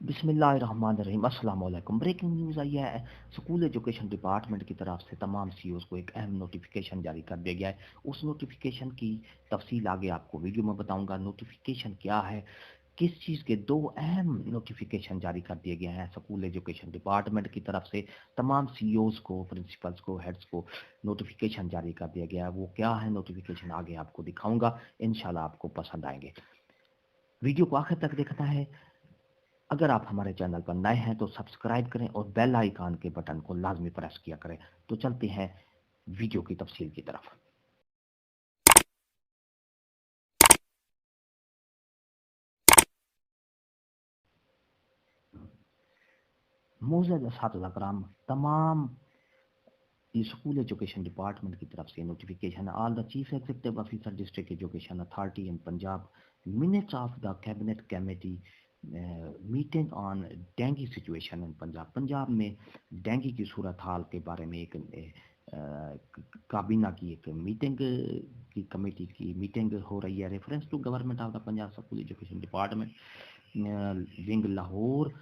बिस्मिल्लाहिर्रहमानिर्रहीम अस्सलाम वालेकुम। ब्रेकिंग न्यूज़ आई है। स्कूल एजुकेशन डिपार्टमेंट की तरफ से तमाम सीईओज़ को एक अहम नोटिफिकेशन जारी कर दिया गया है। उस नोटिफिकेशन की तफसील आगे आपको वीडियो में बताऊंगा। नोटिफिकेशन क्या है, किस चीज़ के दो अहम नोटिफिकेशन जारी कर दिए गए हैं स्कूल एजुकेशन डिपार्टमेंट की तरफ से। तमाम सीईओज़ को, प्रिंसिपल्स को, हेड्स को नोटिफिकेशन जारी कर दिया गया है। वो क्या है नोटिफिकेशन आगे आपको दिखाऊंगा, इंशाल्लाह आपको पसंद आएंगे। वीडियो को आखिर तक देखना है। अगर आप हमारे चैनल पर नए हैं तो सब्सक्राइब करें और बेल आइकन के बटन को लाजमी प्रेस किया करें। तो चलते हैं वीडियो की तफसील की तरफ। मोअज़्ज़ज़ असातिज़ा कराम, तमाम ये स्कूल एजुकेशन डिपार्टमेंट की तरफ से notification all the chief executive officer district education authority in Punjab minutes of the cabinet committee meeting on dengue situation in Punjab में डेंगू की सूरत हाल के बारे में एक काबीना की एक मीटिंग की कमेटी की मीटिंग हो रही है। Reference to government of the Punjab school education department wing Lahore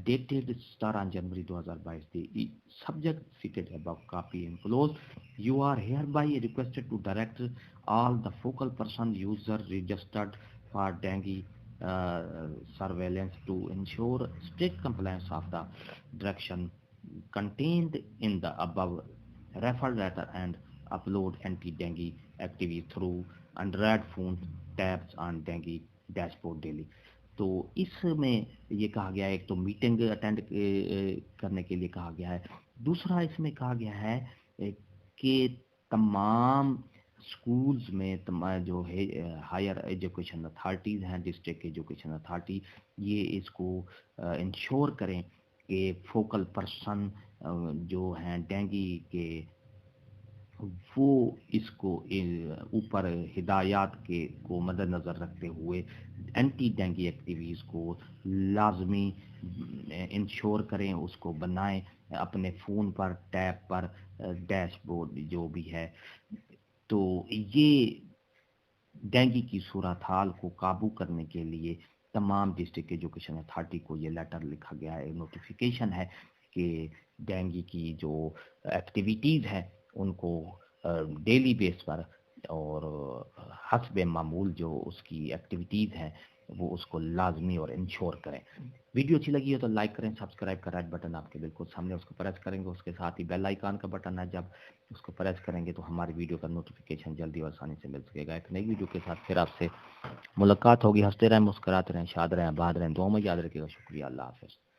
dated 17 January 2022. The subject cited above copy enclosed. You are hereby requested to direct all the focal person users registered for dengue surveillance to ensure strict compliance of the direction contained in the above referred letter and upload anti-dengue activities through Android phone tabs on dengue dashboard daily. तो इसमें ये कहा गया है, एक तो meeting attend करने के लिए कहा गया है। दूसरा इसमें कहा गया है कि तमाम स्कूल्स में जो है हायर एजुकेशन अथॉरिटीज़ हैं, डिस्ट्रिक्ट एजुकेशन अथॉरिटी, ये इसको इंश्योर करें कि फोकल पर्सन जो हैं डेंगू के वो इसको ऊपर हिदायत के को मद्देनज़र रखते हुए एंटी डेंगू एक्टिविटीज़ को लाजमी इंश्योर करें, उसको बनाएं अपने फ़ोन पर, टैब पर, डैशबोर्ड जो भी है। तो ये डेंगू की सूरत हाल को काबू करने के लिए तमाम डिस्ट्रिक्ट एजुकेशन अथॉरिटी को ये लेटर लिखा गया है, नोटिफिकेशन है कि डेंगू की जो एक्टिविटीज़ हैं उनको डेली बेस पर और हस्ब मामूल जो उसकी एक्टिविटीज़ हैं वो उसको लाजमी और इंश्योर करें। वीडियो अच्छी लगी हो तो लाइक करें, सब्सक्राइब का रेड बटन आपके बिल्कुल सामने, उसको प्रेस करेंगे। उसके साथ ही बेल आइकन का बटन है, जब उसको प्रेस करेंगे तो हमारी वीडियो का नोटिफिकेशन जल्दी और आसानी से मिल सकेगा। एक नई वीडियो के साथ फिर आपसे मुलाकात होगी। हंसते रहें, मुस्कुराते रहें, शाद रहें, आबाद रहें, दुआ में याद रखिएगा। शुक्रिया, अल्लाह हाफ़िज़।